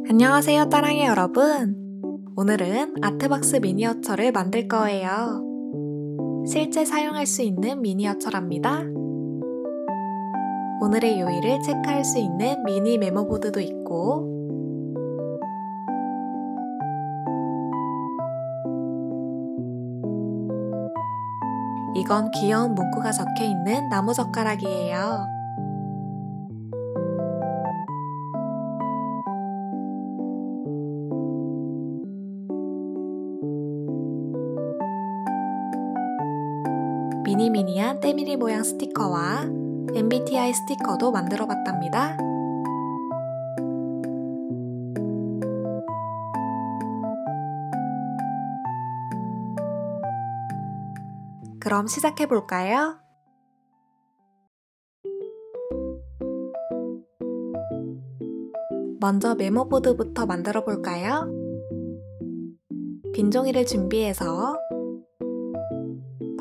안녕하세요, 따랑이 여러분. 오늘은 아트박스 미니어처를 만들 거예요. 실제 사용할 수 있는 미니어처랍니다. 오늘의 요일을 체크할 수 있는 미니 메모보드도 있고, 이건 귀여운 문구가 적혀 있는 나무젓가락이에요. 미니미니한 때밀이 모양 스티커와 MBTI 스티커도 만들어 봤답니다. 그럼 시작해 볼까요? 먼저 메모보드부터 만들어 볼까요? 빈 종이를 준비해서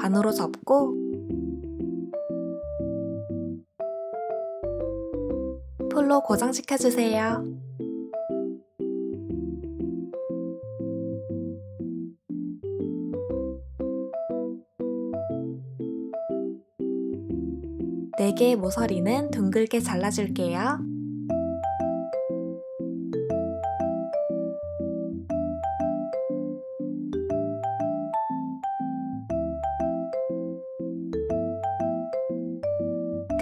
반으로 접고 풀로 고정시켜 주세요. 네 개의 모서리는 둥글게 잘라줄게요.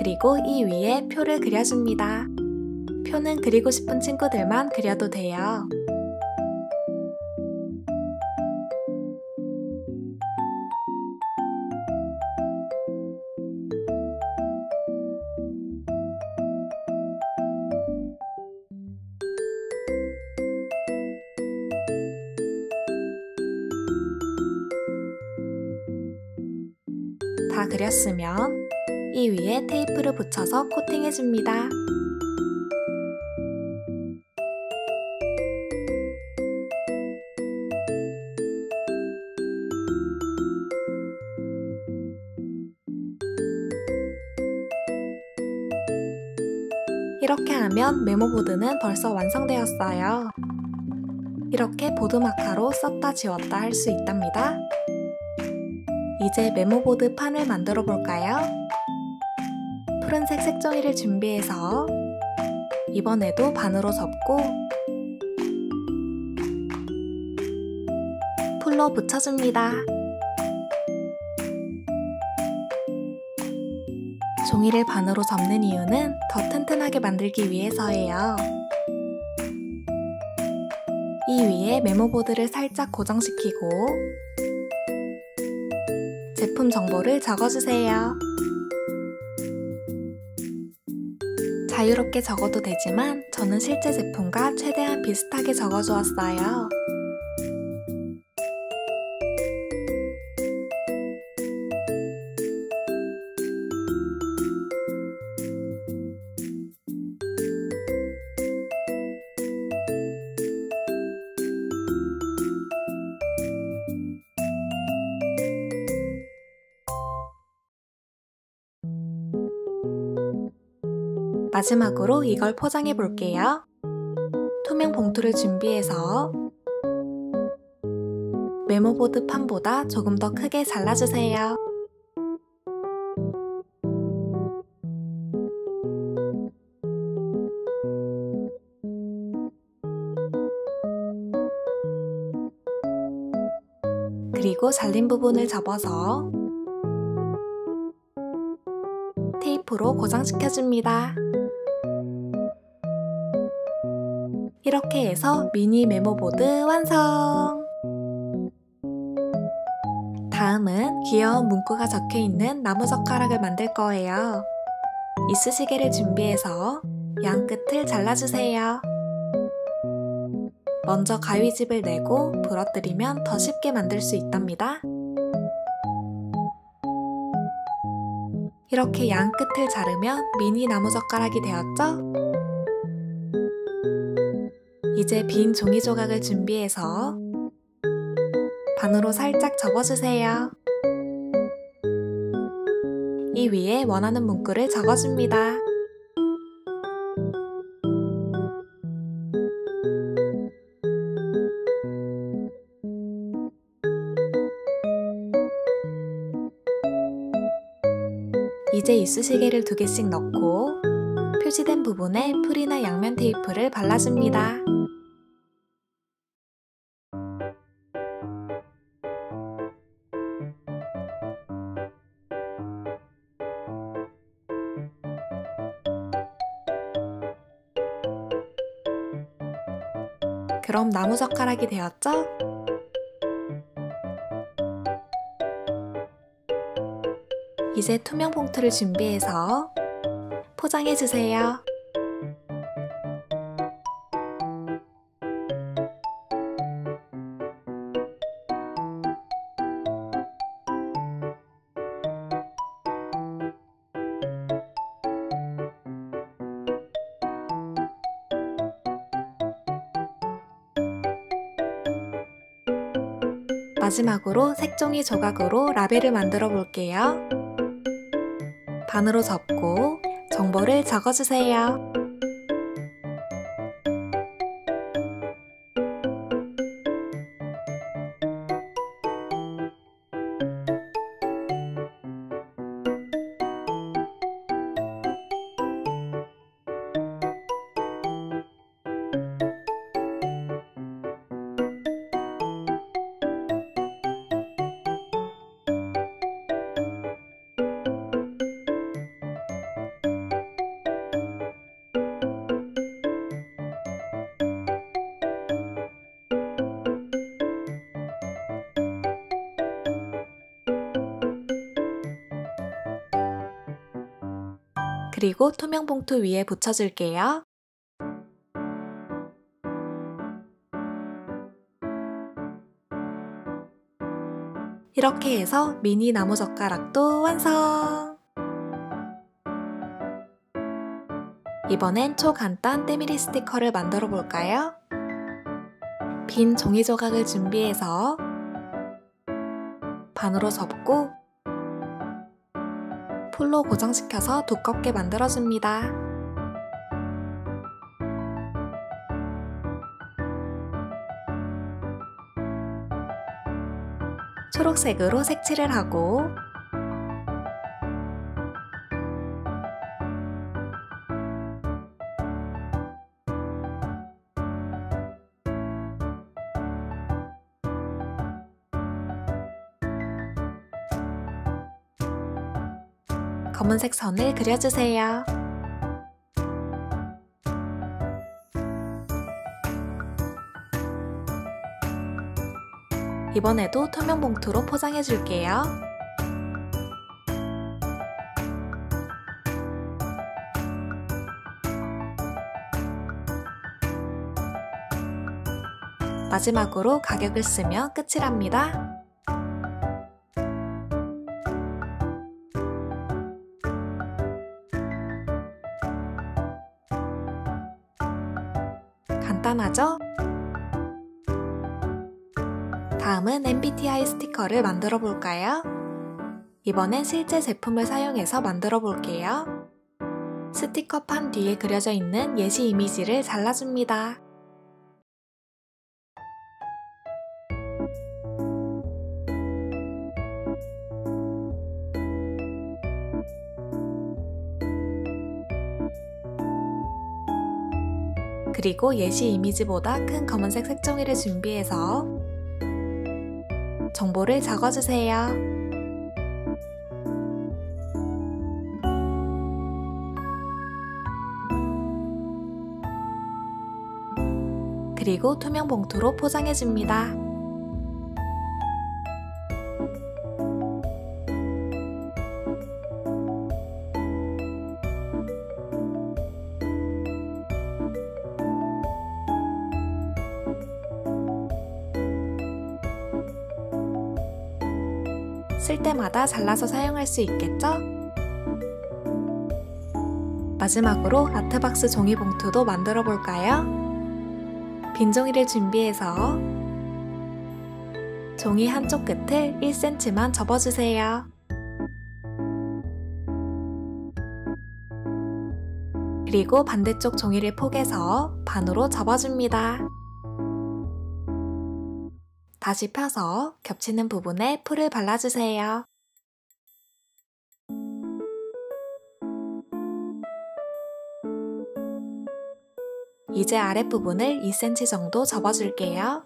그리고 이 위에 표를 그려줍니다. 표는 그리고 싶은 친구들만 그려도 돼요. 다 그렸으면 이 위에 테이프를 붙여서 코팅해줍니다. 이렇게 하면 메모보드는 벌써 완성되었어요. 이렇게 보드마카로 썼다 지웠다 할 수 있답니다. 이제 메모보드 판을 만들어 볼까요? 푸른색 색종이를 준비해서 이번에도 반으로 접고 풀로 붙여줍니다. 종이를 반으로 접는 이유는 더 튼튼하게 만들기 위해서예요. 이 위에 메모보드를 살짝 고정시키고 제품 정보를 적어주세요. 자유롭게 적어도 되지만 저는 실제 제품과 최대한 비슷하게 적어주었어요. 마지막으로 이걸 포장해 볼게요. 투명 봉투를 준비해서 메모보드 판보다 조금 더 크게 잘라주세요. 그리고 잘린 부분을 접어서 테이프로 고정시켜줍니다. 이렇게 해서 미니 메모보드 완성! 다음은 귀여운 문구가 적혀있는 나무젓가락을 만들 거예요. 이쑤시개를 준비해서 양 끝을 잘라주세요. 먼저 가위집을 내고 부러뜨리면 더 쉽게 만들 수 있답니다. 이렇게 양 끝을 자르면 미니 나무젓가락이 되었죠? 이제 빈 종이 조각을 준비해서 반으로 살짝 접어주세요. 이 위에 원하는 문구를 적어줍니다. 이제 이쑤시개를 2개씩 넣고 표시된 부분에 풀이나 양면 테이프를 발라줍니다. 그럼 나무젓가락이 되었죠? 이제 투명 봉투를 준비해서 포장해주세요. 마지막으로 색종이 조각으로 라벨을 만들어 볼게요. 반으로 접고 정보를 적어주세요. 그리고 투명 봉투 위에 붙여줄게요. 이렇게 해서 미니 나무젓가락도 완성! 이번엔 초간단 때밀이 스티커를 만들어 볼까요? 빈 종이 조각을 준비해서 반으로 접고 풀로 고정시켜서 두껍게 만들어줍니다. 초록색으로 색칠을 하고 검은색 선을 그려주세요. 이번에도 투명 봉투로 포장해줄게요. 마지막으로 가격을 쓰면 끝이랍니다. 간단하죠? 다음은 MBTI 스티커를 만들어 볼까요? 이번엔 실제 제품을 사용해서 만들어 볼게요. 스티커판 뒤에 그려져 있는 예시 이미지를 잘라줍니다. 그리고 예시 이미지보다 큰 검은색 색종이를 준비해서 정보를 적어주세요. 그리고 투명 봉투로 포장해줍니다. 쓸 때마다 잘라서 사용할 수 있겠죠? 마지막으로 아트박스 종이 봉투도 만들어 볼까요? 빈 종이를 준비해서 종이 한쪽 끝을 1cm만 접어주세요. 그리고 반대쪽 종이를 포개서 반으로 접어줍니다. 다시 펴서 겹치는 부분에 풀을 발라주세요. 이제 아랫부분을 2cm 정도 접어줄게요.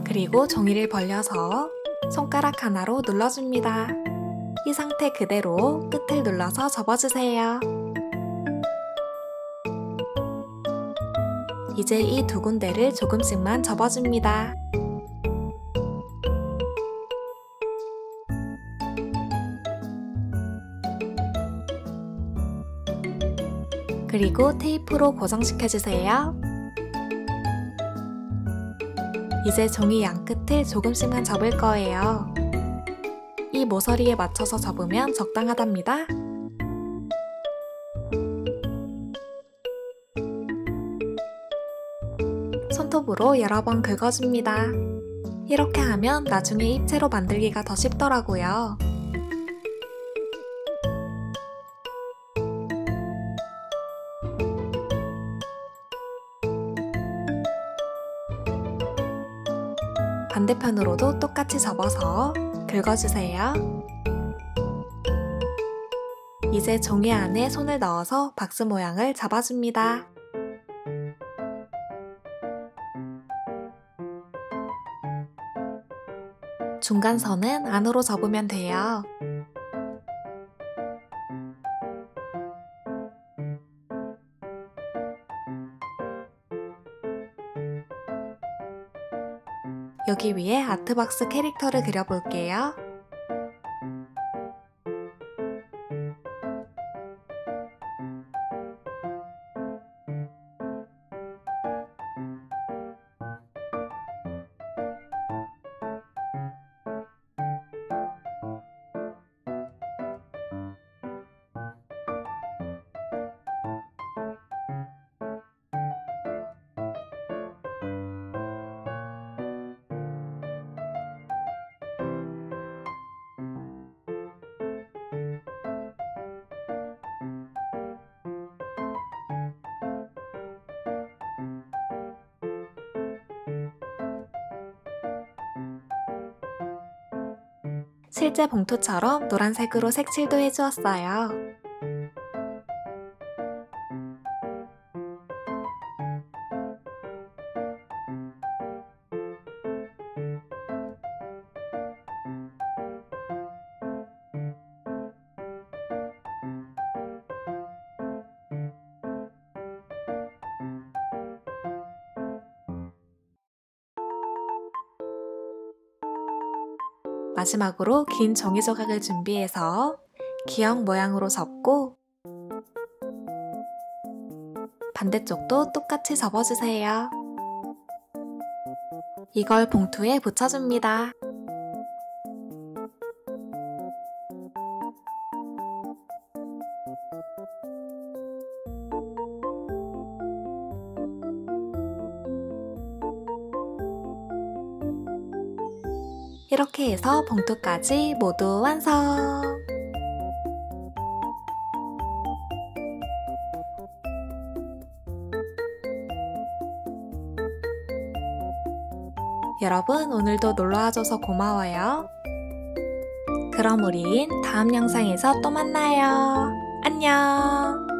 그리고 종이를 벌려서 손가락 하나로 눌러줍니다. 이 상태 그대로 끝을 눌러서 접어주세요. 이제 이 두 군데를 조금씩만 접어줍니다. 그리고 테이프로 고정시켜주세요. 이제 종이 양끝을 조금씩만 접을 거예요. 이 모서리에 맞춰서 접으면 적당하답니다. 손톱으로 여러 번 긁어줍니다. 이렇게 하면 나중에 입체로 만들기가 더 쉽더라고요. 반대편으로도 똑같이 접어서 긁어주세요. 이제 종이 안에 손을 넣어서 박스 모양을 잡아줍니다. 중간선은 안으로 접으면 돼요. 여기 위에 아트박스 캐릭터를 그려볼게요. 실제 봉투처럼 노란색으로 색칠도 해주었어요. 마지막으로 긴 종이 조각을 준비해서 기억 모양으로 접고 반대쪽도 똑같이 접어주세요. 이걸 봉투에 붙여줍니다. 이렇게 해서 봉투까지 모두 완성! 여러분 오늘도 놀러와줘서 고마워요. 그럼 우린 다음 영상에서 또 만나요. 안녕!